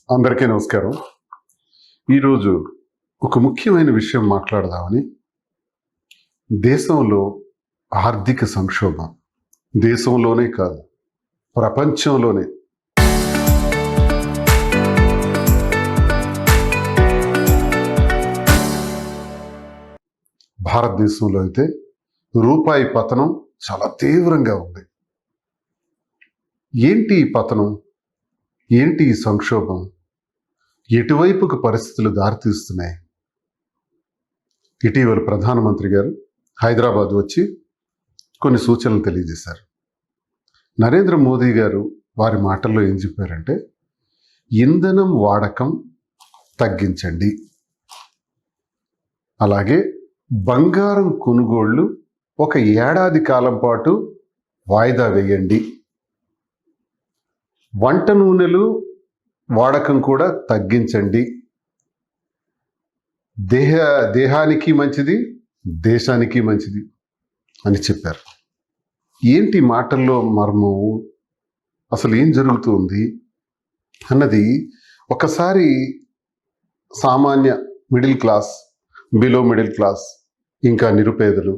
అందరికీ నమస్కారం. ఈరోజు ఒక ముఖ్యమైన విషయం మాట్లాడదామని. దేశంలో ఆర్థిక సంక్షోభం దేశంలోనే కాదు, ప్రపంచంలోనే. భారతదేశంలో అయితే రూపాయి పతనం చాలా తీవ్రంగా ఉంది. ఏంటి ఈ పతనం? ఏంటి ఈ సంక్షోభం? ఎటువైపుకు పరిస్థితులు దారితీస్తున్నాయి? ఇటీవల ప్రధానమంత్రి గారు హైదరాబాద్ వచ్చి కొన్ని సూచనలు తెలియజేశారు. నరేంద్ర మోదీ గారు వారి మాటల్లో ఏం చెప్పారంటే, ఇంధనం వాడకం తగ్గించండి, అలాగే బంగారం కొనుగోళ్లు ఒక ఏడాది కాలం పాటు వాయిదా వేయండి, వంట నూనెలు వాడకం కూడా తగ్గించండి, దేహానికి మంచిది, దేశానికి మంచిది అని చెప్పారు. ఏంటి మాటల్లో మర్మం? అసలు ఏం జరుగుతుంది అన్నది ఒకసారి సామాన్య middle class, below middle class, ఇంకా నిరుపేదలు,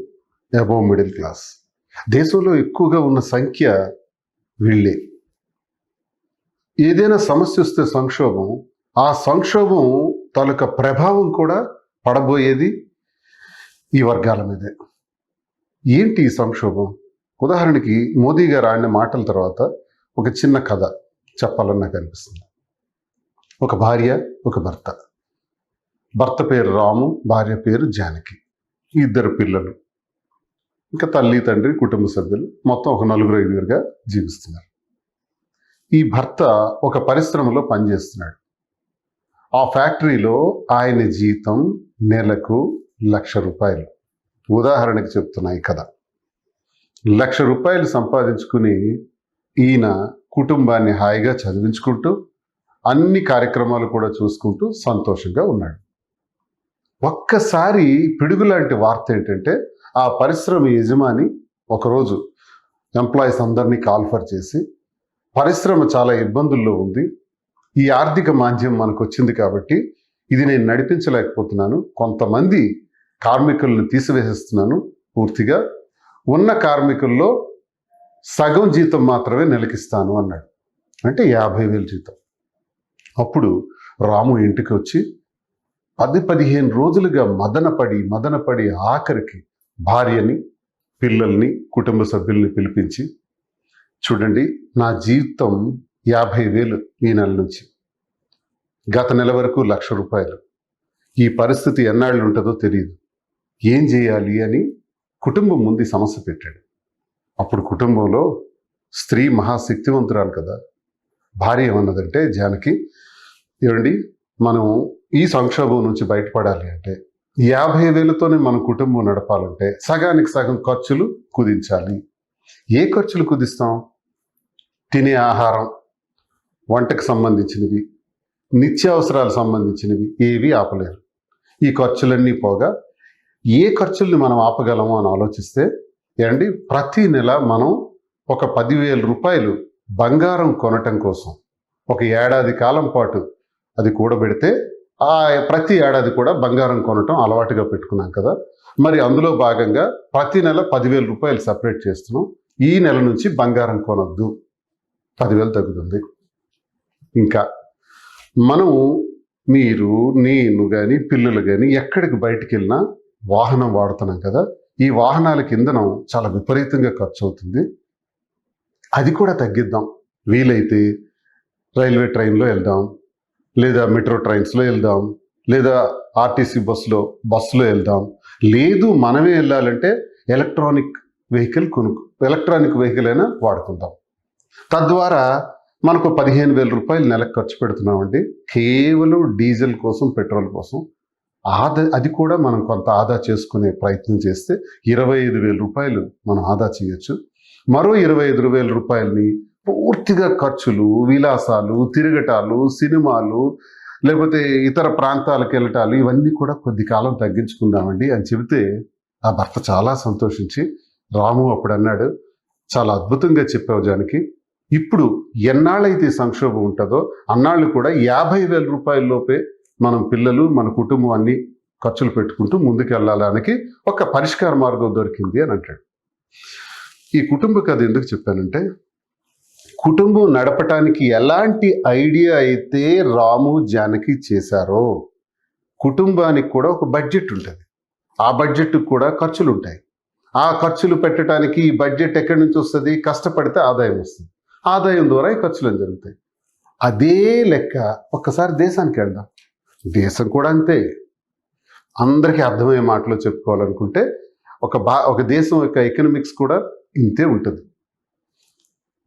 అబోవ్ మిడిల్ క్లాస్, దేశంలో ఎక్కువగా ఉన్న సంఖ్య వీళ్ళే. ఏదైనా సమస్య వస్తే సంక్షోభం, ఆ సంక్షోభం తాలూకా ప్రభావం కూడా పడబోయేది ఈ వర్గాల మీదే. ఏంటి ఈ సంక్షోభం? ఉదాహరణకి మోదీ గారు ఆడిన మాటల తర్వాత ఒక చిన్న కథ చెప్పాలని నాకు అనిపిస్తుంది. ఒక భార్య, ఒక భర్త. భర్త పేరు రాము, భార్య పేరు జానకి. ఇద్దరు పిల్లలు, ఇంకా తల్లి తండ్రి, కుటుంబ సభ్యులు, మొత్తం ఒక 4-5 జీవిస్తున్నారు. ఈ భర్త ఒక పరిశ్రమలో పనిచేస్తున్నాడు. ఆ ఫ్యాక్టరీలో ఆయన జీతం నెలకు ₹1,00,000. ఉదాహరణకి చెప్తున్నా ఈ కథ. ₹1,00,000 సంపాదించుకుని ఈయన కుటుంబాన్ని హాయిగా చదివించుకుంటూ అన్ని కార్యక్రమాలు కూడా చూసుకుంటూ సంతోషంగా ఉన్నాడు. ఒక్కసారి పిడుగులాంటి వార్త ఏంటంటే, ఆ పరిశ్రమ యజమాని ఒకరోజు ఎంప్లాయీస్ అందరినీ కాల్ఫర్ చేసి, పరిశ్రమ చాలా ఇబ్బందుల్లో ఉంది, ఈ ఆర్థిక మాంద్యం మనకు వచ్చింది కాబట్టి ఇది నేను నడిపించలేకపోతున్నాను, కొంతమంది కార్మికులను తీసివేసేస్తున్నాను, పూర్తిగా ఉన్న కార్మికుల్లో సగం జీతం మాత్రమే నెలకిస్తాను అన్నాడు. అంటే 50,000 జీతం. అప్పుడు రాము ఇంటికి వచ్చి 10-15 రోజులుగా మదనపడి ఆఖరికి భార్యని, పిల్లల్ని, కుటుంబ సభ్యుల్ని పిలిపించి, చూడండి, నా జీతం 50,000 ఈ నెల నుంచి, గత నెల వరకు ₹1,00,000, ఈ పరిస్థితి ఎన్నాళ్ళు ఉంటుందో తెలియదు, ఏం చేయాలి అని కుటుంబం ముందు సమస్య పెట్టాడు. అప్పుడు కుటుంబంలో స్త్రీ మహాశక్తివంతురాలు కదా, భార్య ఏమన్నదంటే, జానకి, ఏమండి, మనం ఈ సంక్షోభం నుంచి బయటపడాలి అంటే 50,000తోనే మన కుటుంబం నడపాలంటే సగానికి సగం ఖర్చులు కుదించాలి. ఏ ఖర్చులు కుదిస్తాం? తినే ఆహారం, వంటకు సంబంధించినవి, నిత్యావసరాలు సంబంధించినవి ఏవి ఆపలేరు. ఈ ఖర్చులన్నీ పోగా ఏ ఖర్చుల్ని మనం ఆపగలము అని ఆలోచిస్తే, ఏమండి, ప్రతి నెల మనం ఒక ₹10,000 బంగారం కొనటం కోసం ఒక ఏడాది కాలం పాటు అది కూడబెడితే, ఆ ప్రతి ఏడాది కూడా బంగారం కొనటం అలవాటుగా పెట్టుకున్నాం కదా, మరి అందులో భాగంగా ప్రతి నెల ₹10,000 సపరేట్ చేస్తున్నాం. ఈ నెల నుంచి బంగారం కొనొద్దు, 10,000 తగ్గుతుంది. ఇంకా మనం, మీరు, నేను కానీ, పిల్లలు కానీ ఎక్కడికి బయటికి వెళ్ళినా వాహనం వాడుతున్నాం కదా, ఈ వాహనాలకి ఇంధనం చాలా విపరీతంగా ఖర్చు అవుతుంది, అది కూడా తగ్గిద్దాం. వీలైతే రైల్వే ట్రైన్లో వెళ్దాం, లేదా మెట్రో ట్రైన్స్లో వెళ్దాం, లేదా ఆర్టీసీ బస్సులో వెళ్దాం, లేదు మనమే వెళ్ళాలంటే ఎలక్ట్రానిక్ వెహికల్ అయినా వాడుకుందాం. తద్వారా మనకు ₹15,000 నెలకు ఖర్చు పెడుతున్నామండి, కేవలం డీజిల్ కోసం, పెట్రోల్ కోసం. అది కూడా మనం కొంత ఆదా చేసుకునే ప్రయత్నం చేస్తే ₹25,000 మనం ఆదా చేయొచ్చు. మరో ₹25,000 పూర్తిగా ఖర్చులు, విలాసాలు, తిరగటాలు, సినిమాలు, లేకపోతే ఇతర ప్రాంతాలకు వెళ్ళటాలు, ఇవన్నీ కూడా కొద్ది కాలం తగ్గించుకుందామండి అని చెబితే ఆ భర్త చాలా సంతోషించి, రాము అప్పుడు అన్నాడు, చాలా అద్భుతంగా చెప్పావు జానకి, ఇప్పుడు ఎన్నాళ్ళైతే ఈ సంక్షోభం ఉంటుందో అన్నాళ్ళు కూడా 50,000 రూపాయల లోపే మనం పిల్లలు మన కుటుంబం అన్ని ఖర్చులు పెట్టుకుంటూ ముందుకు వెళ్ళడానికి ఒక పరిష్కార మార్గం దొరికింది అని అంటాడు. ఈ కుటుంబ కథ ఎందుకు చెప్పానంటే, కుటుంబం నడపటానికి ఎలాంటి ఐడియా అయితే రాము జానకి చేశారో కుటుంబానికి కూడా ఒక బడ్జెట్ ఉంటుంది. ఆ బడ్జెట్కి కూడా ఖర్చులు ఉంటాయి. ఆ ఖర్చులు పెట్టడానికి ఈ బడ్జెట్ ఎక్కడి నుంచి వస్తుంది? కష్టపడితే ఆదాయం వస్తుంది. ఆదాయం ద్వారా ఈ ఖర్చులు జరుగుతాయి. అదే లెక్క ఒక్కసారి దేశానికి వెళ్దాం. దేశం కూడా అంతే. అందరికీ అర్థమయ్యే మాటలో చెప్పుకోవాలనుకుంటే ఒక దేశం యొక్క ఎకనామిక్స్ కూడా ఇంతే ఉంటుంది.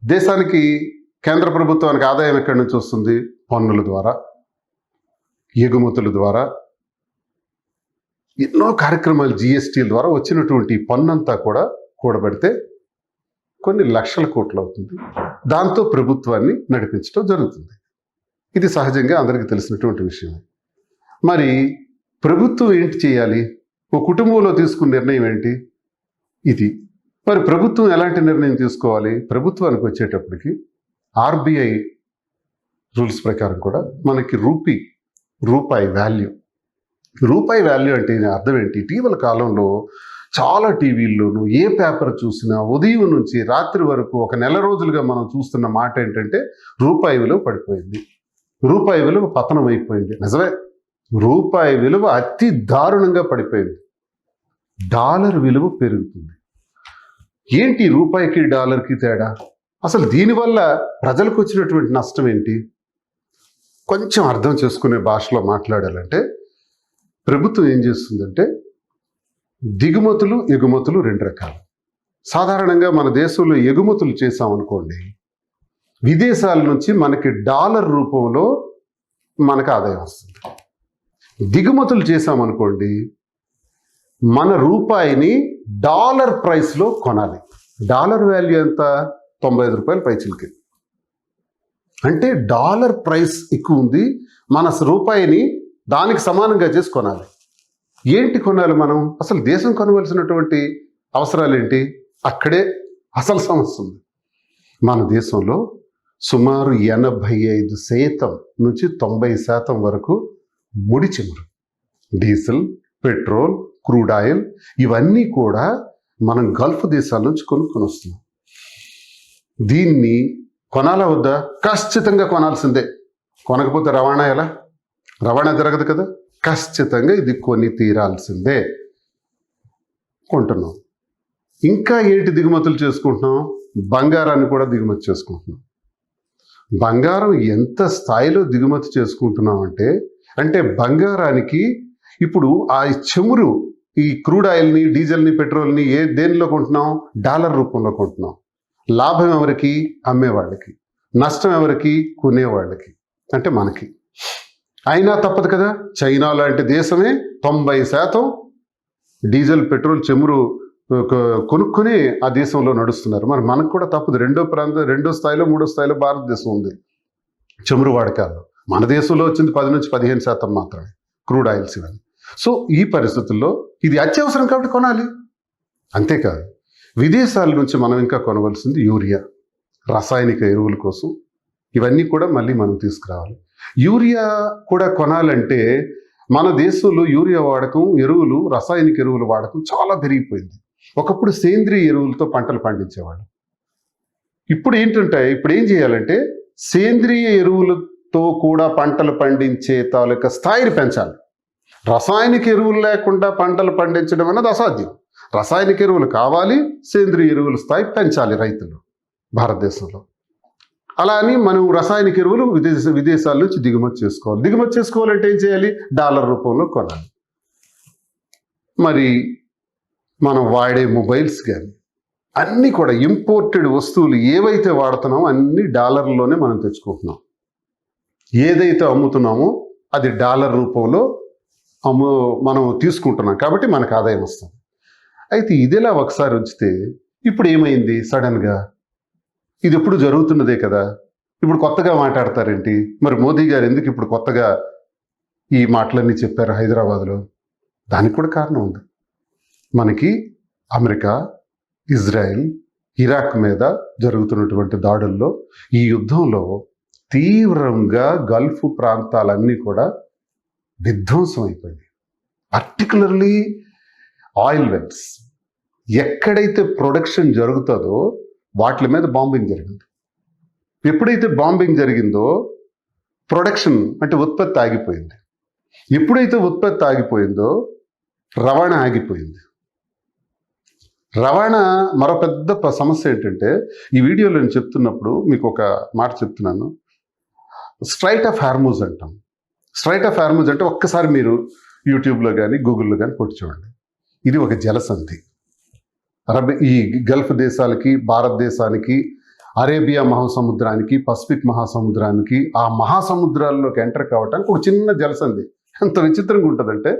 దేశానికి కేంద్ర ప్రభుత్వానికి ఆదాయం ఎక్కడి నుంచి వస్తుంది? పన్నుల ద్వారా, ఎగుమతుల ద్వారా, ఎన్నో కార్యక్రమాలు, జిఎస్టీల ద్వారా వచ్చినటువంటి పన్నంతా కూడా కూడబెడితే కొన్ని లక్షల కోట్లు అవుతుంది. దాంతో ప్రభుత్వాన్ని నడిపించడం జరుగుతుంది. ఇది సహజంగా అందరికీ తెలిసినటువంటి విషయం. మరి ప్రభుత్వం ఏంటి చేయాలి? ఒక కుటుంబంలో తీసుకున్న నిర్ణయం ఏంటి? ఇది. మరి ప్రభుత్వం ఎలాంటి నిర్ణయం తీసుకోవాలి? ప్రభుత్వానికి వచ్చేటప్పటికి ఆర్బీఐ రూల్స్ ప్రకారం కూడా మనకి రూపాయి వాల్యూ అంటే అర్థం ఏంటి? ఇటీవల కాలంలో చాలా టీవీల్లోనూ ఏ పేపర్ చూసినా ఉదయం నుంచి రాత్రి వరకు ఒక నెల రోజులుగా మనం చూస్తున్న మాట ఏంటంటే రూపాయి విలువ పడిపోయింది, రూపాయి విలువ పతనం అయిపోయింది. నిజమే, రూపాయి విలువ అతి దారుణంగా పడిపోయింది. డాలర్ విలువ పెరుగుతుంది. ఏంటి రూపాయికి డాలర్కి తేడా? అసలు దీనివల్ల ప్రజలకు వచ్చినటువంటి నష్టం ఏంటి? కొంచెం అర్థం చేసుకునే భాషలో మాట్లాడాలంటే, ప్రభుత్వం ఏం చేస్తుందంటే దిగుమతులు ఎగుమతులు రెండు రకాలు. సాధారణంగా మన దేశంలో ఎగుమతులు చేసామనుకోండి, విదేశాల నుంచి మనకి డాలర్ రూపంలో మనకు ఆదాయం వస్తుంది. దిగుమతులు చేసామనుకోండి, మన రూపాయిని డాలర్ ప్రైస్లో కొనాలి. డాలర్ వాల్యూ ఎంత? 95 రూపాయలు పైచిలకి. అంటే డాలర్ ప్రైస్ ఎక్కువ ఉంది, మన రూపాయిని దానికి సమానంగా చేసి కొనాలి. ఏంటి కొనాలి మనం? అసలు దేశం కొనవలసినటువంటి అవసరాలు ఏంటి? అక్కడే అసలు సమస్య ఉంది. మన దేశంలో సుమారు 85% నుంచి 90% వరకు ముడి చమురు, డీజిల్, పెట్రోల్, క్రూడ్ ఆయిల్ ఇవన్నీ కూడా మనం గల్ఫ్ దేశాల నుంచి కొనుక్కొని వస్తున్నాం. దీన్ని కొనాలా వద్దా? ఖచ్చితంగా కొనాల్సిందే. కొనకపోతే రవాణా జరగదు కదా. ఖచ్చితంగా ఇది కొని తీరాల్సిందే. కొంటున్నాం. ఇంకా ఏంటి దిగుమతులు చేసుకుంటున్నాం? బంగారాన్ని కూడా దిగుమతి చేసుకుంటున్నాం. బంగారం ఎంత స్థాయిలో దిగుమతి చేసుకుంటున్నాం అంటే బంగారానికి ఇప్పుడు ఆ చమురు, ఈ క్రూడ్ ఆయిల్ని, డీజిల్ని, పెట్రోల్ని దేనిలో కొంటున్నాం? డాలర్ రూపంలో కొంటున్నాం. లాభం ఎవరికి? అమ్మేవాళ్ళకి. నష్టం ఎవరికి? కొనేవాళ్ళకి, అంటే మనకి. అయినా తప్పదు కదా. చైనా లాంటి దేశమే 90% డీజిల్, పెట్రోల్, చమురు కొనుక్కొని ఆ దేశంలో నడుస్తున్నారు. మరి మనకు కూడా తప్పదు. రెండో స్థాయిలో, మూడో స్థాయిలో భారతదేశం ఉంది చమురు వాడకాల్లో. మన దేశంలో వచ్చింది 10 నుంచి 15% మాత్రమే క్రూడ్ ఆయిల్స్ ఇవన్నీ. సో ఈ పరిస్థితుల్లో ఇది అత్యవసరం కాబట్టి కొనాలి. అంతేకాదు, విదేశాల నుంచి మనం ఇంకా కొనవలసింది యూరియా, రసాయనిక ఎరువుల కోసం. ఇవన్నీ కూడా మళ్ళీ మనం తీసుకురావాలి. యూరియా కూడా కొనాలంటే మన దేశంలో యూరియా వాడకం, రసాయనిక ఎరువుల వాడకం చాలా పెరిగిపోయింది. ఒకప్పుడు సేంద్రియ ఎరువులతో పంటలు పండించేవాళ్ళు. ఇప్పుడు ఏం చేయాలంటే సేంద్రియ ఎరువులతో కూడా పంటలు పండించే తాలూకా స్థాయిని పెంచాలి. రసాయనిక ఎరువులు లేకుండా పంటలు పండించడం అనేది అసాధ్యం. రసాయనిక ఎరువులు కావాలి, సేంద్రియ ఎరువుల స్థాయి పెంచాలి రైతులు భారతదేశంలో. అలా అని మనం రసాయనిక ఎరువులు విదేశాల నుంచి దిగుమతి చేసుకోవాలంటే ఏం చేయాలి? డాలర్ రూపంలో కొనాలి. మరి మనం వాడే మొబైల్స్ కానీ అన్నీ కూడా ఇంపోర్టెడ్ వస్తువులు ఏవైతే వాడుతున్నామో అన్నీ డాలర్లోనే మనం తెచ్చుకుంటున్నాం. ఏదైతే అమ్ముతున్నామో అది డాలర్ రూపంలో మనం తీసుకుంటున్నాం కాబట్టి మనకు ఆదాయం వస్తుంది. అయితే ఇదిలా ఒకసారి వచ్చితే ఇప్పుడు ఏమైంది? సడన్గా ఇది ఎప్పుడు జరుగుతున్నదే కదా, ఇప్పుడు కొత్తగా మాట్లాడతారేంటి? మరి మోదీ గారు ఎందుకు ఇప్పుడు కొత్తగా ఈ మాటలన్నీ చెప్పారు హైదరాబాద్లో? దానికి కూడా కారణం ఉంది. మనకి అమెరికా, ఇజ్రాయెల్, ఇరాక్ మీద జరుగుతున్నటువంటి దాడుల్లో ఈ యుద్ధంలో తీవ్రంగా గల్ఫ్ ప్రాంతాలన్నీ కూడా విధ్వంసం అయిపోయింది. పర్టికులర్లీ ఆయిల్ వెల్స్, ఎక్కడైతే ప్రొడక్షన్ జరుగుతుందో వాటి మీద బాంబింగ్ జరిగింది. ఎప్పుడైతే బాంబింగ్ జరిగిందో ప్రొడక్షన్ అంటే ఉత్పత్తి ఆగిపోయింది. ఎప్పుడైతే ఉత్పత్తి ఆగిపోయిందో రవాణా ఆగిపోయింది. రవాణా మరో పెద్ద సమస్య ఏంటంటే, ఈ వీడియోలో నేను చెప్తున్నప్పుడు మీకు ఒక మాట చెప్తున్నాను. స్ట్రైట్ ఆఫ్ హార్మూజ్ అంటాం. స్ట్రైట్ ఆఫ్ హార్మూజ్ అంటే ఒక్కసారి మీరు యూట్యూబ్లో కానీ గూగుల్లో కానీ కొట్టి చూడండి. ఇది ఒక జలసంధి. ఈ గల్ఫ్ దేశాలకి, భారతదేశానికి, అరేబియా మహాసముద్రానికి, పసిఫిక్ మహాసముద్రానికి, ఆ మహాసముద్రాల్లోకి ఎంటర్ కావడానికి ఒక చిన్న జలసంధి. ఎంత విచిత్రంగా ఉంటుందంటే,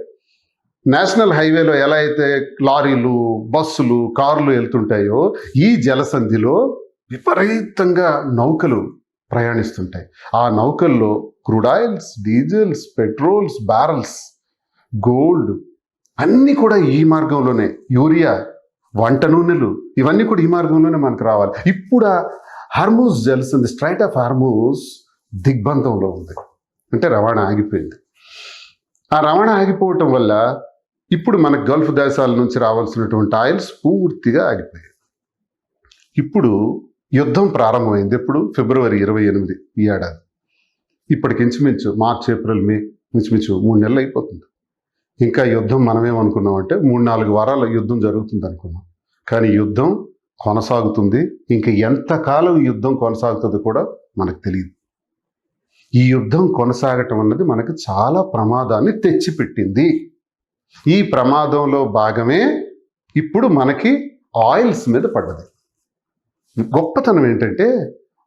నేషనల్ హైవేలో ఎలా అయితే లారీలు, బస్సులు, కార్లు వెళ్తుంటాయో ఈ జలసంధిలో విపరీతంగా నౌకలు ప్రయాణిస్తుంటాయి. ఆ నౌకల్లో crude oils, diesels, petrols, barrels, gold అన్నీ కూడా ఈ మార్గంలోనే, యూరియా, వంట నూనెలు ఇవన్నీ కూడా ఈ మార్గంలోనే మనకు రావాలి. ఇప్పుడు ఆ హార్మూజ్ జలసంధి, స్ట్రైట్ ఆఫ్ హార్మూజ్ దిగ్బంధంలో ఉంది. అంటే రవాణా ఆగిపోయింది. ఆ రవాణా ఆగిపోవటం వల్ల ఇప్పుడు మనకు గల్ఫ్ దేశాల నుంచి రావాల్సినటువంటి ఆయిల్స్ పూర్తిగా ఆగిపోయాయి. ఇప్పుడు యుద్ధం ప్రారంభమైంది. ఎప్పుడు? ఫిబ్రవరి 28 ఈ ఏడాది. ఇప్పటికి ఇంచుమించు మార్చ్, ఏప్రిల్, మే ఇంచుమించు 3 నెలలు అయిపోతుంది. ఇంకా యుద్ధం మనమేమనుకున్నామంటే 3-4 వారాల యుద్ధం జరుగుతుంది అనుకున్నాం. కానీ యుద్ధం కొనసాగుతుంది. ఇంకా ఎంతకాలం యుద్ధం కొనసాగుతుందో కూడా మనకు తెలియదు. ఈ యుద్ధం కొనసాగటం అన్నది మనకు చాలా ప్రమాదాన్ని తెచ్చిపెట్టింది. ఈ ప్రమాదంలో భాగమే ఇప్పుడు మనకి ఆయిల్స్ మీద పడ్డది. గొప్పతనం ఏంటంటే,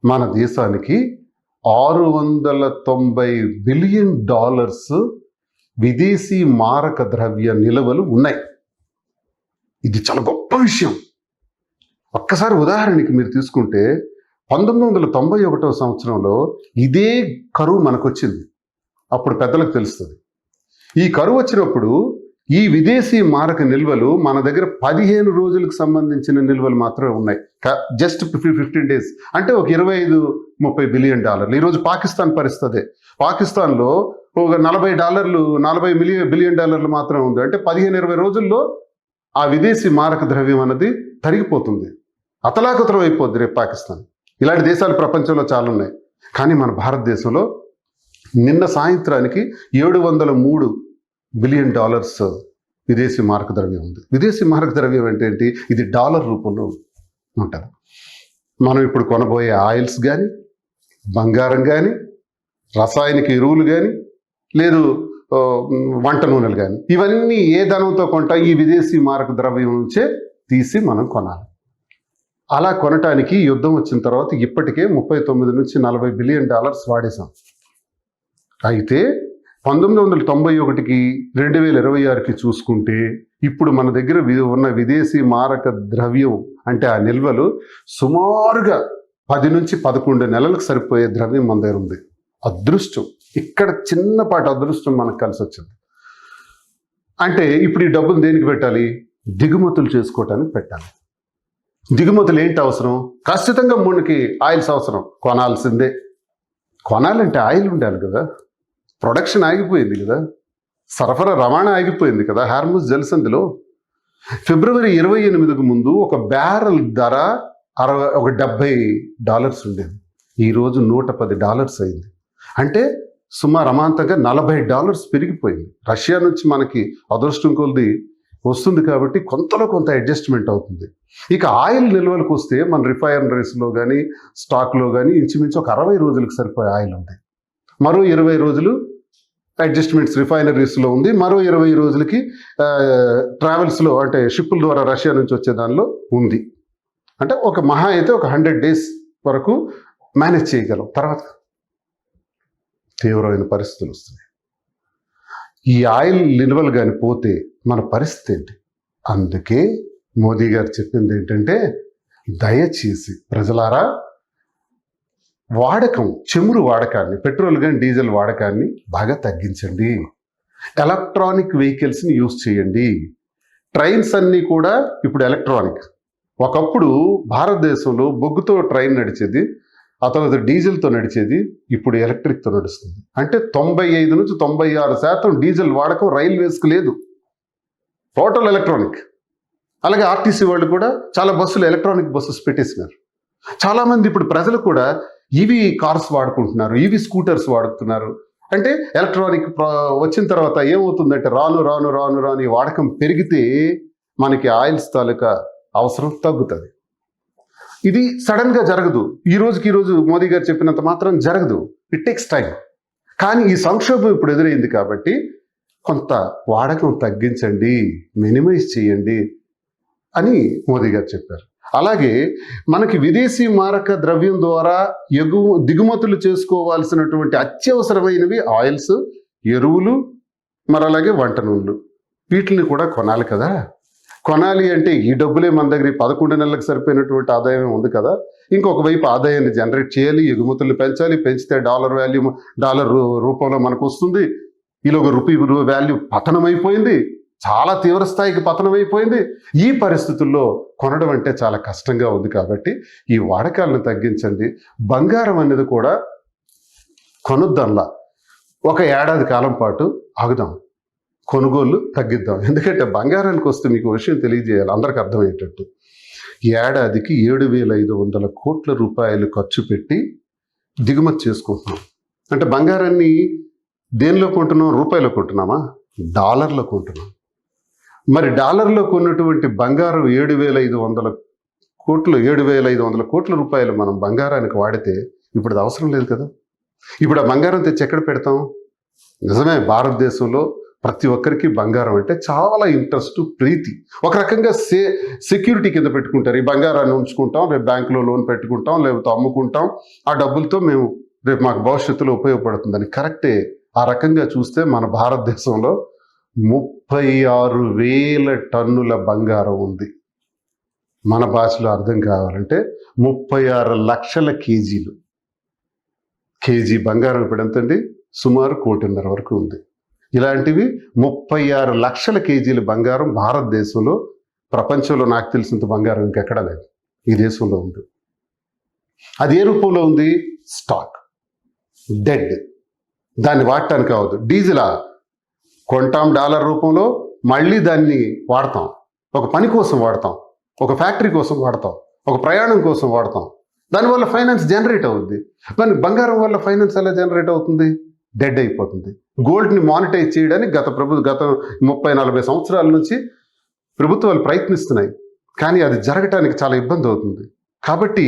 మన దేశానికి $690 బిలియన్ విదేశీ మారక ద్రవ్య నిల్వలు ఉన్నాయి. ఇది చాలా గొప్ప విషయం. ఒక్కసారి ఉదాహరణకి మీరు తీసుకుంటే 1991 సంవత్సరంలో ఇదే కరువు మనకు వచ్చింది. అప్పుడు పెద్దలకు తెలుస్తుంది. ఈ కరువు వచ్చినప్పుడు ఈ విదేశీ మారక నిల్వలు మన దగ్గర 15 రోజులకు సంబంధించిన నిల్వలు మాత్రమే ఉన్నాయి. జస్ట్ 15 days, అంటే ఒక $25-30 బిలియన్. ఈరోజు పాకిస్తాన్ పరిస్థితి. పాకిస్తాన్లో ఒక $40 బిలియన్ మాత్రమే ఉంది. అంటే 15-20 రోజుల్లో ఆ విదేశీ మారక ద్రవ్యం అన్నది తరిగిపోతుంది, అతలాకుతలం అయిపోద్ది రేపు పాకిస్తాన్. ఇలాంటి దేశాలు ప్రపంచంలో చాలా ఉన్నాయి. కానీ మన భారతదేశంలో నిన్న సాయంత్రానికి $703 బిలియన్ విదేశీ మారక ద్రవ్యం ఉంది. విదేశీ మారక ద్రవ్యం అంటే ఏంటి? ఇది డాలర్ రూపంలో ఉంటుంది. మనం ఇప్పుడు కొనబోయే ఆయిల్స్ కానీ, బంగారం కానీ, రసాయనిక ఎరువులు కానీ, లేదు వంట నూనెలు కానీ, ఇవన్నీ ఏ ధనంతో కొంటా? ఈ విదేశీ మారక ద్రవ్యం నుంచే తీసి మనం కొనాలి. అలా కొనటానికి యుద్ధం వచ్చిన తర్వాత ఇప్పటికే $39-40 బిలియన్ వాడేశాం. అయితే 1991కి 2026కి చూసుకుంటే ఇప్పుడు మన దగ్గర ఉన్న విదేశీ మారక ద్రవ్యం అంటే ఆ నిల్వలు సుమారుగా 10-11 నెలలకు సరిపోయే ద్రవ్యం మన దగ్గర ఉంది. అదృష్టం, ఇక్కడ చిన్నపాటి అదృష్టం మనకు కలిసి వచ్చింది. అంటే ఇప్పుడు ఈ డబ్బును దేనికి పెట్టాలి? దిగుమతులు చేసుకోవటానికి పెట్టాలి. దిగుమతులు ఏంటి అవసరం? ఖచ్చితంగా మనకి ఆయిల్స్ అవసరం, కొనాల్సిందే. కొనాలంటే ఆయిల్ ఉండాలి కదా. ప్రొడక్షన్ ఆగిపోయింది కదా, సరఫరా రవాణా ఆగిపోయింది కదా. హార్మూజ్ జలసంధిలో ఫిబ్రవరి 28కు ముందు ఒక బ్యారెల్ ధర $70 ఉండేది. ఈరోజు $110 అయింది. అంటే సుమారు అమాంతంగా $40 పెరిగిపోయింది. రష్యా నుంచి మనకి అదృష్టం కొద్ది వస్తుంది కాబట్టి కొంతలో కొంత అడ్జస్ట్మెంట్ అవుతుంది. ఇక ఆయిల్ నిల్వలకు వస్తే మన రిఫైనరీస్లో కానీ, స్టాక్లో కానీ ఇంచుమించు ఒక 60 రోజులకు సరిపోయే ఆయిల్ ఉంది. మరో 20 రోజులు అడ్జస్ట్మెంట్స్ రిఫైనరీస్లో ఉంది. మరో 20 రోజులకి ట్రావెల్స్లో అంటే షిప్పుల ద్వారా రష్యా నుంచి వచ్చే దానిలో ఉంది. అంటే ఒక మహా అయితే ఒక 100 days వరకు మేనేజ్ చేయగలం. తర్వాత తీవ్రమైన పరిస్థితులు వస్తున్నాయి. ఈ ఆయిల్ నిల్వలు కానీ పోతే మన పరిస్థితి ఏంటి? అందుకే మోదీ గారు చెప్పింది ఏంటంటే, దయచేసి ప్రజలారా చమురు వాడకాన్ని, పెట్రోల్ కానీ డీజిల్ వాడకాన్ని బాగా తగ్గించండి. ఎలక్ట్రానిక్ వెహికల్స్ని యూజ్ చేయండి. ట్రైన్స్ అన్నీ కూడా ఇప్పుడు ఎలక్ట్రానిక్. ఒకప్పుడు భారతదేశంలో బొగ్గుతో ట్రైన్ నడిచేది, ఆ తర్వాత డీజిల్తో నడిచేది, ఇప్పుడు ఎలక్ట్రిక్తో నడుస్తుంది. అంటే 95 నుంచి 96% డీజిల్ వాడకం రైల్వేస్కి లేదు, టోటల్ ఎలక్ట్రానిక్. అలాగే ఆర్టీసీ వాళ్ళు కూడా చాలా బస్సులు ఎలక్ట్రానిక్ బస్సెస్ పెట్టేసినారు. చాలామంది ఇప్పుడు ప్రజలు కూడా ఈవీ కార్స్ వాడుకుంటున్నారు, ఈవీ స్కూటర్స్ వాడుతున్నారు. అంటే ఎలక్ట్రానిక్ వచ్చిన తర్వాత ఏమవుతుందంటే రాను రాను రాను రాను ఈ వాడకం పెరిగితే మనకి ఆయిల్స్ తాలూకా అవసరం తగ్గుతుంది. ఇది సడన్గా జరగదు, ఈ రోజు మోదీ గారు చెప్పినంత మాత్రం జరగదు, ఇట్ టేక్స్ టైం. కానీ ఈ సంక్షోభం ఇప్పుడు ఎదురైంది కాబట్టి కొంత వాడకం తగ్గించండి, మినిమైజ్ చేయండి అని మోదీ గారు చెప్పారు. అలాగే మనకి విదేశీ మారక ద్రవ్యం ద్వారా దిగుమతులు చేసుకోవాల్సినటువంటి అత్యవసరమైనవి ఆయిల్స్, ఎరువులు, మరి అలాగే వంట నూనెలు, వీటిని కూడా కొనాలి కదా. కొనాలి అంటే ఈ డబ్బులే మన దగ్గర 11 నెలలకు సరిపోయినటువంటి ఆదాయం ఉంది కదా. ఇంకొక వైపు ఆదాయాన్ని జనరేట్ చేయాలి, ఎగుమతులు పెంచాలి, పెంచితే డాలర్ రూపంలో మనకు వస్తుంది. ఈలోగా రూపీ వాల్యూ పతనమైపోయింది, చాలా తీవ్ర స్థాయికి పతనమైపోయింది. ఈ పరిస్థితుల్లో కొనడం అంటే చాలా కష్టంగా ఉంది కాబట్టి ఈ వాడకాలను తగ్గించండి. బంగారం అనేది కూడా కొనుద్దాంలా, ఒక ఏడాది కాలం పాటు ఆగుదాం, కొనుగోళ్ళు తగ్గిద్దాం. ఎందుకంటే బంగారానికి వస్తే మీకు విషయం తెలియజేయాలి, అందరికి అర్థమయ్యేటట్టు. ఏడాదికి 7,500 కోట్ల రూపాయలు ఖర్చు పెట్టి దిగుమతి చేసుకుంటున్నాం. అంటే బంగారాన్ని దేనిలో కొంటున్నాం? రూపాయలో కొంటున్నామా? డాలర్లో కొంటున్నాం. మరి డాలర్లో కొన్నటువంటి బంగారం 7,500 కోట్ల రూపాయలు మనం బంగారానికి వాడితే ఇప్పుడు అది అవసరం లేదు కదా. ఇప్పుడు ఆ బంగారం తెచ్చి ఎక్కడ పెడతాం? నిజమే, భారతదేశంలో ప్రతి ఒక్కరికి బంగారం అంటే చాలా ఇంట్రెస్ట్, ప్రీతి. ఒక రకంగా సెక్యూరిటీ కింద పెట్టుకుంటారు. ఈ బంగారాన్ని ఉంచుకుంటాం, రేపు బ్యాంకులో లోన్ పెట్టుకుంటాం, లేకపోతే అమ్ముకుంటాం, ఆ డబ్బులతో మేము రేపు మాకు భవిష్యత్తులో ఉపయోగపడుతుందని. కరెక్టే. ఆ రకంగా చూస్తే మన భారతదేశంలో 36,000 టన్నుల బంగారం ఉంది. మన భాషలో అర్థం కావాలంటే 36 లక్షల కేజీలు. కేజీ బంగారం ఇప్పుడు ఎంతండి? సుమారు 1,50,00,000 వరకు ఉంది. ఇలాంటివి 36 లక్షల కేజీల బంగారం భారతదేశంలో, ప్రపంచంలో నాకు తెలిసినంత బంగారం ఇంకెక్కడా లేదు, ఈ దేశంలో ఉంది. అది ఏ రూపంలో ఉంది? Stock, dead. దాన్ని వాడటానికి అవ్వదు. డీజిలా కొంటాం డాలర్ రూపంలో, మళ్ళీ దాన్ని వాడతాం, ఒక పని కోసం వాడతాం, ఒక ఫ్యాక్టరీ కోసం వాడతాం, ఒక ప్రయాణం కోసం వాడతాం. దానివల్ల ఫైనాన్స్ జనరేట్ అవుతుంది. మరి బంగారం వల్ల ఫైనాన్స్ ఎలా జనరేట్ అవుతుంది? డెడ్ అయిపోతుంది. గోల్డ్ని మానిటైజ్ చేయడానికి గత 30-40 సంవత్సరాల నుంచి ప్రభుత్వాలు ప్రయత్నిస్తున్నాయి, కానీ అది జరగటానికి చాలా ఇబ్బంది అవుతుంది. కాబట్టి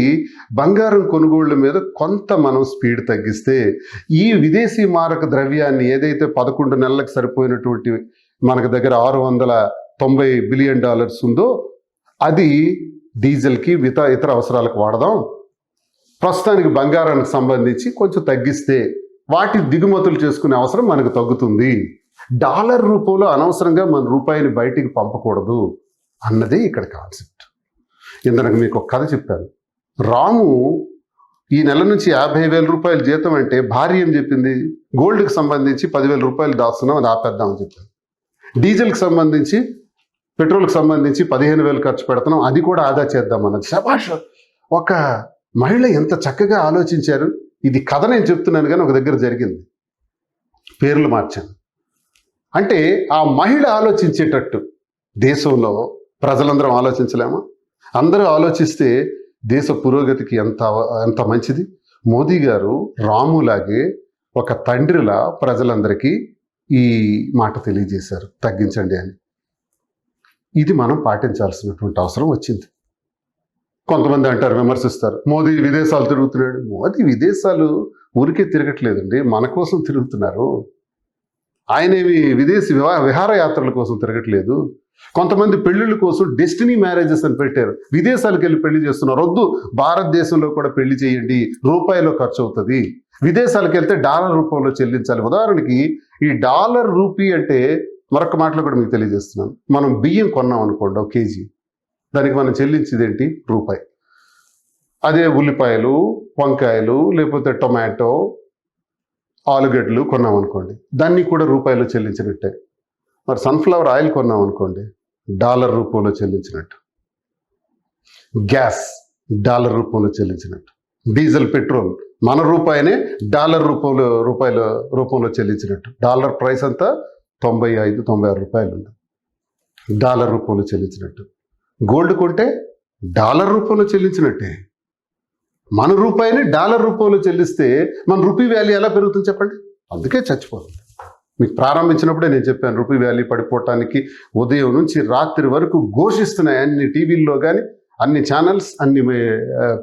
బంగారం కొనుగోళ్ల మీద కొంత మనం స్పీడ్ తగ్గిస్తే ఈ విదేశీ మారక ద్రవ్యాన్ని ఏదైతే 11 నెలలకు సరిపోయినటువంటి మనకు దగ్గర $690 బిలియన్ ఉందో అది డీజిల్కి ఇతర అవసరాలకు వాడదాం. ప్రస్తుతానికి బంగారానికి సంబంధించి కొంచెం తగ్గిస్తే వాటి దిగుమతులు చేసుకునే అవసరం మనకు తగ్గుతుంది. డాలర్ రూపంలో అనవసరంగా మన రూపాయిని బయటికి పంపకూడదు అన్నదే ఇక్కడ కాన్సెప్ట్. ఇందుకు మీకు ఒక కథ చెప్పాను. రాము ఈ నెల నుంచి 50,000 రూపాయలు జీతం అంటే భార్య ఏం చెప్పింది? గోల్డ్కి సంబంధించి 10,000 రూపాయలు దాస్తున్నాం, అది ఆపేద్దామని చెప్పాను. డీజిల్కి సంబంధించి, పెట్రోల్కి సంబంధించి 15,000 ఖర్చు పెడుతున్నాం, అది కూడా ఆదా చేద్దామన్నది. శభాష్, ఒక మహిళ ఎంత చక్కగా ఆలోచించారు. ఇది కథ నేను చెప్తున్నాను కానీ ఒక దగ్గర జరిగింది, పేర్లు మార్చాను. అంటే ఆ మహిళ ఆలోచించేటట్టు దేశంలో ప్రజలందరం ఆలోచించలేమా? అందరూ ఆలోచిస్తే దేశ పురోగతికి ఎంత మంచిది. మోదీ గారు రాములాగే ఒక తండ్రిలా ప్రజలందరికీ ఈ మాట తెలియజేశారు, తగ్గించండి అని. ఇది మనం పాటించాల్సినటువంటి అవసరం వచ్చింది. కొంతమంది అంటారు, విమర్శిస్తారు, మోదీ విదేశాలు తిరుగుతున్నాడు. మోదీ విదేశాలు ఊరికే తిరగట్లేదండి, మన కోసం తిరుగుతున్నారు. ఆయనేమి విదేశీ విహారయాత్రల కోసం తిరగట్లేదు. కొంతమంది పెళ్లిళ్ళ కోసం డెస్టినీ మ్యారేజెస్ అని పెట్టారు, విదేశాలకు వెళ్ళి పెళ్లి చేస్తున్నారు. వద్దు, భారతదేశంలో కూడా పెళ్లి చేయండి, రూపాయిలో ఖర్చు అవుతుంది. విదేశాలకు వెళ్తే డాలర్ రూపంలో చెల్లించాలి. ఉదాహరణకి ఈ డాలర్ రూపీ అంటే మరొక మాటలో కూడా మీకు తెలియజేస్తున్నాను. మనం బియ్యం కొన్నాం అనుకోండి, 1 కేజీ, దానికి మనం చెల్లించేది ఏంటి? రూపాయి. అదే ఉల్లిపాయలు, వంకాయలు, లేకపోతే టొమాటో, ఆలుగడ్డలు కొన్నాం అనుకోండి, దాన్ని కూడా రూపాయలు చెల్లించినట్టే. మరి సన్ఫ్లవర్ ఆయిల్ కొన్నాం అనుకోండి, డాలర్ రూపంలో చెల్లించినట్టు. గ్యాస్ డాలర్ రూపంలో చెల్లించినట్టు, డీజిల్ పెట్రోల్ మన రూపాయినే డాలర్ రూపంలో చెల్లించినట్టు. డాలర్ ప్రైస్ అంతా 95-96 రూపాయలు ఉంది, డాలర్ రూపంలో చెల్లించినట్టు. గోల్డ్ కొంటే డాలర్ రూపంలో చెల్లించినట్టే. మన రూపాయిని డాలర్ రూపంలో చెల్లిస్తే మన రూపీ వాల్యూ ఎలా పెరుగుతుంది చెప్పండి? అందుకే చచ్చిపోతుంది. మీకు ప్రారంభించినప్పుడే నేను చెప్పాను, రూపీ వాల్యూ పడిపోవటానికి ఉదయం నుంచి రాత్రి వరకు ఘోషిస్తున్నాయి అన్ని టీవీల్లో కానీ, అన్ని ఛానల్స్, అన్ని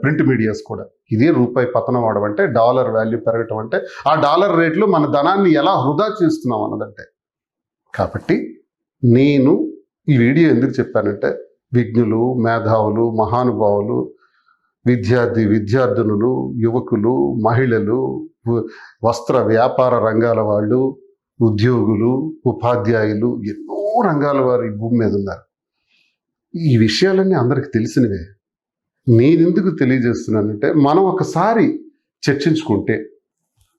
ప్రింట్ మీడియాస్ కూడా. ఇదే రూపాయి పతనం అవడం అంటే, డాలర్ వాల్యూ పెరగటం అంటే, ఆ డాలర్ రేట్లో మన ధనాన్ని ఎలా వృధా చేస్తున్నాం అన్నదంటే. కాబట్టి నేను ఈ వీడియో ఎందుకు చెప్పానంటే, విజ్ఞులు, మేధావులు, మహానుభావులు, విద్యార్థినులు, యువకులు, మహిళలు, వస్త్ర వ్యాపార రంగాల వాళ్ళు, ఉద్యోగులు, ఉపాధ్యాయులు, ఎన్నో రంగాల వారు ఈ భూమి మీద ఉన్నారు. ఈ విషయాలన్నీ అందరికి తెలిసినవే. నేనెందుకు తెలియజేస్తున్నానంటే, మనం ఒకసారి చర్చించుకుంటే,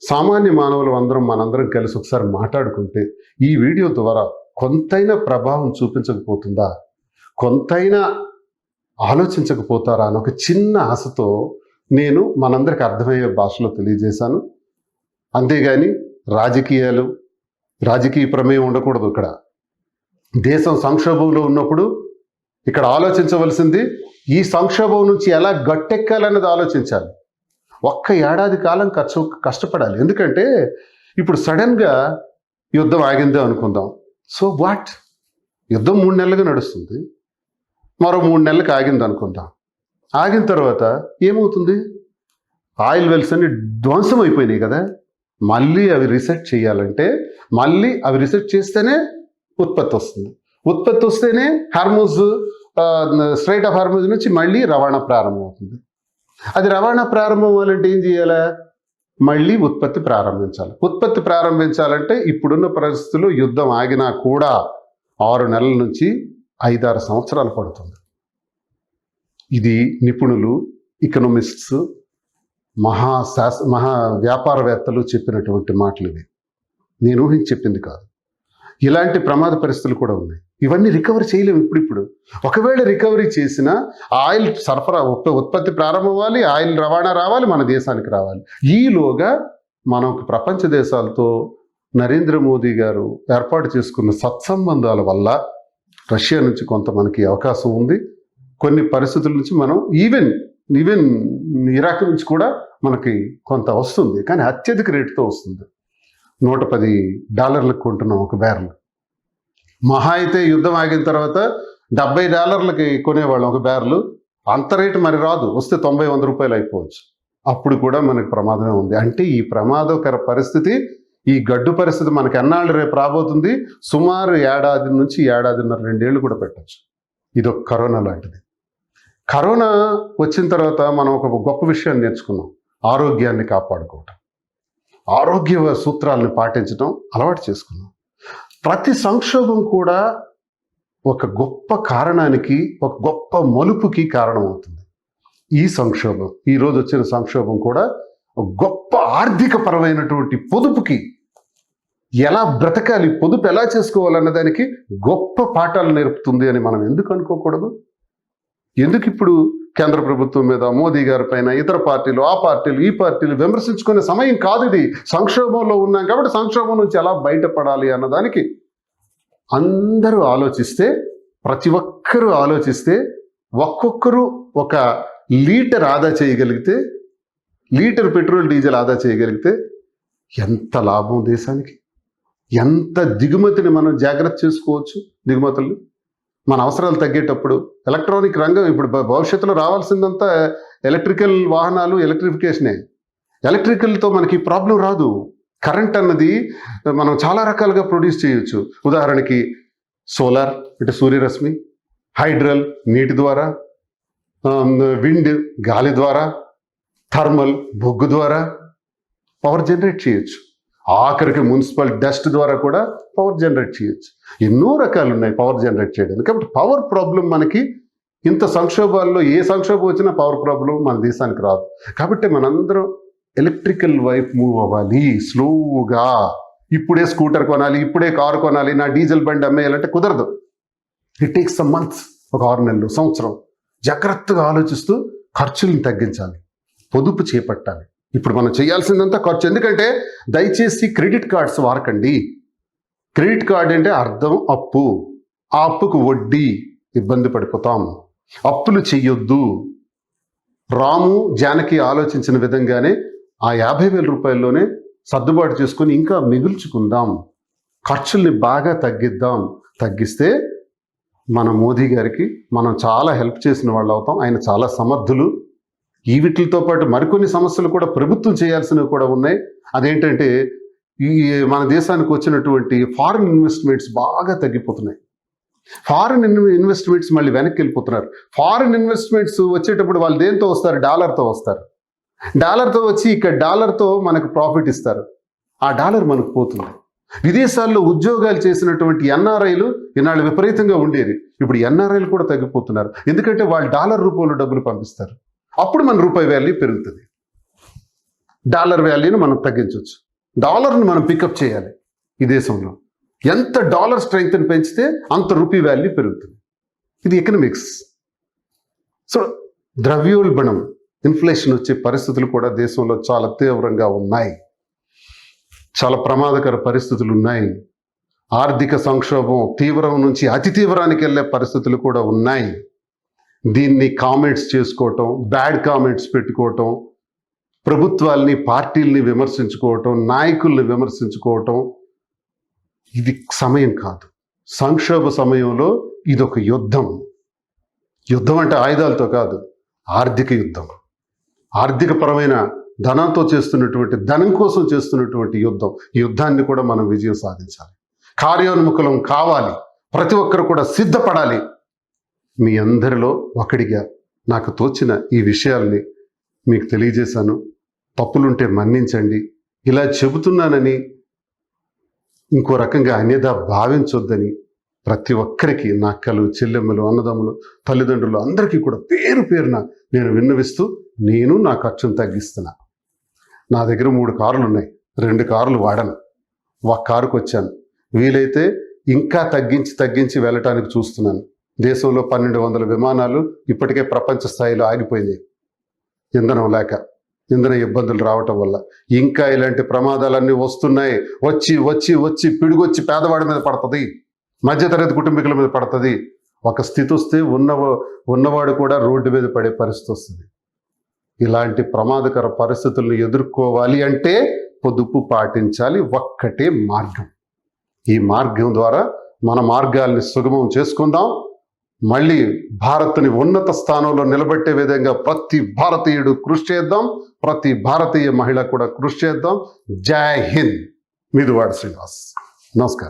సామాన్య మానవులు మనందరం కలిసి ఒకసారి మాట్లాడుకుంటే, ఈ వీడియో ద్వారా కొంతైనా ప్రభావం చూపించకపోతుందా, కొంతైనా ఆలోచించకపోతారా అని ఒక చిన్న ఆశతో నేను మనందరికి అర్థమయ్యే భాషలో తెలియజేశాను. అంతేగాని రాజకీయ ప్రమేయం ఉండకూడదు. ఇక్కడ దేశం సంక్షోభంలో ఉన్నప్పుడు ఇక్కడ ఆలోచించవలసింది, ఈ సంక్షోభం నుంచి ఎలా గట్టెక్కాలన్నది ఆలోచించాలి. ఒక్క ఏడాది కాలం కష్టపడాలి. ఎందుకంటే ఇప్పుడు సడన్గా యుద్ధం ఆగిందే అనుకుందాం. సో వాట్, యుద్ధం 3 నెలలుగా నడుస్తుంది, మరో 3 నెలలకు ఆగింది అనుకుందాం. ఆగిన తర్వాత ఏమవుతుంది? ఆయిల్ వెల్స్ అన్ని ధ్వంసం అయిపోయినాయి కదా. మళ్ళీ అవి రీసెట్ చేయాలంటే, మళ్ళీ అవి రీసెట్ చేస్తేనే ఉత్పత్తి వస్తుంది. ఉత్పత్తి వస్తేనే స్ట్రైట్ ఆఫ్ హార్మూజ్ నుంచి మళ్ళీ రవాణా ప్రారంభమవుతుంది. అది రవాణా ప్రారంభం అవ్వాలంటే ఏం చేయాలి? మళ్ళీ ఉత్పత్తి ప్రారంభించాలి. ఉత్పత్తి ప్రారంభించాలంటే ఇప్పుడున్న పరిస్థితుల్లో యుద్ధం ఆగినా కూడా 6 నెలల నుంచి 5-6 సంవత్సరాలు పడుతుంది. ఇది నిపుణులు, ఎకనామిస్ట్స్, మహా వ్యాపారవేత్తలు చెప్పినటువంటి మాటలు ఇవి. నేను ఊహించి చెప్పింది కాదు. ఇలాంటి ప్రమాద పరిస్థితులు కూడా ఉన్నాయి. ఇవన్నీ రికవరీ చేయలేము ఇప్పుడు. ఒకవేళ రికవరీ చేసినా ఆయిల్ సరఫరా ఉత్పత్తి ప్రారంభం అవ్వాలి, ఆయిల్ రవాణా రావాలి, మన దేశానికి రావాలి. ఈలోగా మనం ప్రపంచ దేశాలతో నరేంద్ర మోదీ గారు ఏర్పాటు చేసుకున్న సత్సంబంధాల వల్ల రష్యా నుంచి కొంత మనకి అవకాశం ఉంది. కొన్ని పరిస్థితుల నుంచి మనం ఈవెన్ ఇరాక్ నుంచి కూడా మనకి కొంత వస్తుంది, కానీ అత్యధిక రేటుతో వస్తుంది. $110 కొంటున్నాం ఒక బ్యారెల్. మహా అయితే యుద్ధం ఆగిన తర్వాత $70 కొనేవాళ్ళం ఒక బ్యారెల్. అంత రేటు మరి రాదు, వస్తే 90-100 రూపాయలు అయిపోవచ్చు. అప్పుడు కూడా మనకి ప్రమాదమే ఉంది. అంటే ఈ ప్రమాదకర పరిస్థితి, ఈ గడ్డు పరిస్థితి మనకి ఎన్నాళ్ళు రేపు రాబోతుంది? సుమారు 1 ఏడాది నుంచి 1.5 2 ఏళ్ళు కూడా పెట్టచ్చు. ఇది ఒక కరోనా లాంటిది. కరోనా వచ్చిన తర్వాత మనం ఒక గొప్ప విషయాన్ని నేర్చుకున్నాం, ఆరోగ్యాన్ని కాపాడుకోవటం, ఆరోగ్య సూత్రాలను పాటించడం అలవాటు చేసుకున్నాం. ప్రతి సంక్షోభం కూడా ఒక గొప్ప కారణానికి, ఒక గొప్ప మలుపుకి కారణమవుతుంది. ఈ సంక్షోభం, ఈరోజు వచ్చిన సంక్షోభం కూడా ఒక గొప్ప ఆర్థిక పరమైనటువంటి పొదుపుకి, ఎలా బ్రతకాలి, పొదుపు ఎలా చేసుకోవాలన్న దానికి గొప్ప పాఠాలు నేర్పుతుంది అని మనం ఎందుకు అనుకోకూడదు? ఎందుకు ఇప్పుడు కేంద్ర ప్రభుత్వం మీద, మోదీ గారి పైన, ఇతర పార్టీలు, ఆ పార్టీలు, ఈ పార్టీలు విమర్శించుకునే సమయం కాదు ఇది. సంక్షోభంలో ఉన్నాం కాబట్టి సంక్షోభం నుంచి ఎలా బయటపడాలి అన్నదానికి అందరూ ఆలోచిస్తే, ప్రతి ఒక్కరూ ఆలోచిస్తే, ఒక్కొక్కరు 1 లీటర్ ఆదా చేయగలిగితే, లీటర్ పెట్రోల్ డీజిల్ ఆదా చేయగలిగితే ఎంత లాభం దేశానికి, ఎంత దిగుమతిని మనం జాగ్రత్త చేసుకోవచ్చు. దిగుమతులు మన అవసరాలు తగ్గేటప్పుడు ఎలక్ట్రానిక్ రంగం ఇప్పుడు భవిష్యత్తులో రావాల్సిందంతా ఎలక్ట్రికల్ వాహనాలు, ఎలక్ట్రిఫికేషనే. ఎలక్ట్రికల్తో మనకి ప్రాబ్లం రాదు. కరెంట్ అన్నది మనం చాలా రకాలుగా ప్రొడ్యూస్ చేయొచ్చు. ఉదాహరణకి సోలార్ అంటే సూర్యరశ్మి, హైడ్రల్ నీటి ద్వారా, విండ్ గాలి ద్వారా, థర్మల్ బొగ్గు ద్వారా పవర్ జనరేట్ చేయొచ్చు. ఆఖరికి మున్సిపల్ డస్ట్ ద్వారా కూడా పవర్ జనరేట్ చేయొచ్చు. ఎన్నో రకాలు ఉన్నాయి పవర్ జనరేట్ చేయడానికి. కాబట్టి పవర్ ప్రాబ్లం మనకి ఇంత సంక్షోభాల్లో ఏ సంక్షోభం వచ్చినా పవర్ ప్రాబ్లం మన దేశానికి రాదు. కాబట్టి మనందరం ఎలక్ట్రికల్ వైపు మూవ్ అవ్వాలి స్లోగా. ఇప్పుడే స్కూటర్ కొనాలి, ఇప్పుడే కారు కొనాలి, నా డీజిల్ బండి అమ్మేయాలంటే కుదరదు. ఇట్ టేక్స్ సమ్ మంత్స్, ఒక 6 నెలలు, సంవత్సరం. జాగ్రత్తగా ఆలోచిస్తూ ఖర్చులను తగ్గించాలి, పొదుపు చేపట్టాలి. ఇప్పుడు మనం చేయాల్సిందంతా ఖర్చు. ఎందుకంటే దయచేసి క్రెడిట్ కార్డ్స్ వాడకండి. క్రెడిట్ కార్డ్ అంటే అర్థం అప్పు. ఆ అప్పుకు వడ్డీ, ఇబ్బంది పడిపోతాం. అప్పులు చెయ్యొద్దు. రాము జానకి ఆలోచించిన విధంగానే ఆ 50,000 రూపాయల్లోనే సర్దుబాటు చేసుకొని ఇంకా మిగుల్చుకుందాం. ఖర్చుల్ని బాగా తగ్గిద్దాం. తగ్గిస్తే మన మోదీ గారికి మనం చాలా హెల్ప్ చేసిన వాళ్ళు అవుతాం. ఆయన చాలా సమర్థులు. ఈ వీటితో పాటు మరికొన్ని సమస్యలు కూడా ప్రభుత్వం చేయాల్సినవి కూడా ఉన్నాయి. అదేంటంటే ఈ మన దేశానికి వచ్చినటువంటి ఫారిన్ ఇన్వెస్ట్మెంట్స్ బాగా తగ్గిపోతున్నాయి. ఫారిన్ ఇన్వెస్ట్మెంట్స్ మళ్ళీ వెనక్కి వెళ్ళిపోతున్నారు. ఫారిన్ ఇన్వెస్ట్మెంట్స్ వచ్చేటప్పుడు వాళ్ళు దేంతో వస్తారు? డాలర్తో వస్తారు. డాలర్తో వచ్చి ఇక్కడ డాలర్తో మనకు ప్రాఫిట్ ఇస్తారు. ఆ డాలర్ మనకు పోతుంది. విదేశాల్లో ఉద్యోగాలు చేసినటువంటి ఎన్ఆర్ఐలు ఈనాళ్ళు విపరీతంగా ఉండేది. ఇప్పుడు ఎన్ఆర్ఐలు కూడా తగ్గిపోతున్నారు. ఎందుకంటే వాళ్ళు డాలర్ రూపంలో డబ్బులు పంపిస్తారు. అప్పుడు మన రూపాయి వాల్యూ పెరుగుతుంది. డాలర్ వాల్యూని మనం తగ్గించవచ్చు. డాలర్ని మనం పికప్ చేయాలి. ఈ దేశంలో ఎంత డాలర్ స్ట్రెంగ్త్ని పెంచితే అంత రూపీ వాల్యూ పెరుగుతుంది. ఇది ఎకనామిక్స్. సో ద్రవ్యోల్బణం, ఇన్ఫ్లేషన్ వచ్చే పరిస్థితులు కూడా దేశంలో చాలా తీవ్రంగా ఉన్నాయి. చాలా ప్రమాదకర పరిస్థితులు ఉన్నాయి. ఆర్థిక సంక్షోభం తీవ్రం నుంచి అతి తీవ్రానికి వెళ్ళే పరిస్థితులు కూడా ఉన్నాయి. దీన్ని కామెంట్స్ చేసుకోవటం, బ్యాడ్ కామెంట్స్ పెట్టుకోవటం, ప్రభుత్వాల్ని పార్టీల్ని విమర్శించుకోవటం, నాయకుల్ని విమర్శించుకోవటం ఇది సమయం కాదు. సంక్షోభ సమయంలో ఇదొక యుద్ధం. యుద్ధం అంటే ఆయుధాలతో కాదు, ఆర్థిక యుద్ధం. ఆర్థికపరమైన ధనంతో చేస్తున్నటువంటి, ధనం కోసం చేస్తున్నటువంటి యుద్ధం. ఈ యుద్ధాన్ని కూడా మనం విజయం సాధించాలి. కార్యోన్ముఖులం కావాలి. ప్రతి ఒక్కరు కూడా సిద్ధపడాలి. మీ అందరిలో ఒకడిగా నాకు తోచిన ఈ విషయాల్ని మీకు తెలియజేశాను. తప్పులుంటే మన్నించండి. ఇలా చెబుతున్నానని ఇంకో రకంగా అన్యదా భావించొద్దని ప్రతి ఒక్కరికి, నా అక్కలు, చెల్లెమ్మలు, అన్నదమ్ములు, తల్లిదండ్రులు అందరికీ కూడా పేరు పేరున నేను విన్నవిస్తూ నేను నా ఖర్చును తగ్గిస్తున్నా. నా దగ్గర 3 కార్లు ఉన్నాయి. 2 కార్లు వాడను. ఒక కారుకు వచ్చాను. వీలైతే ఇంకా తగ్గించి వెళ్ళటానికి చూస్తున్నాను. దేశంలో 1200 విమానాలు ఇప్పటికే ప్రపంచ స్థాయిలో ఆగిపోయినాయి. ఇంధనం లేక, ఇంధన ఇబ్బందులు రావటం వల్ల. ఇంకా ఇలాంటి ప్రమాదాలన్నీ వస్తున్నాయి. వచ్చి పిడుగొచ్చి పేదవాడి మీద పడుతుంది, మధ్యతరగతి కుటుంబీకుల మీద పడుతుంది. ఒక స్థితి వస్తే ఉన్నవాడు కూడా రోడ్డు మీద పడే పరిస్థితి వస్తుంది. ఇలాంటి ప్రమాదకర పరిస్థితులను ఎదుర్కోవాలి అంటే పొదుపు పాటించాలి. ఒక్కటే మార్గం. ఈ మార్గం ద్వారా మన మార్గాల్ని సుగమం చేసుకుందాం. మళ్ళీ భారత్ని ఉన్నత స్థానంలో నిలబెట్టే విధంగా ప్రతి భారతీయుడు కృషి చేద్దాం. ప్రతి భారతీయ మహిళ కూడా కృషి చేద్దాం. జై హింద్. మిదువాడ శ్రీనివాస్. నమస్కారం.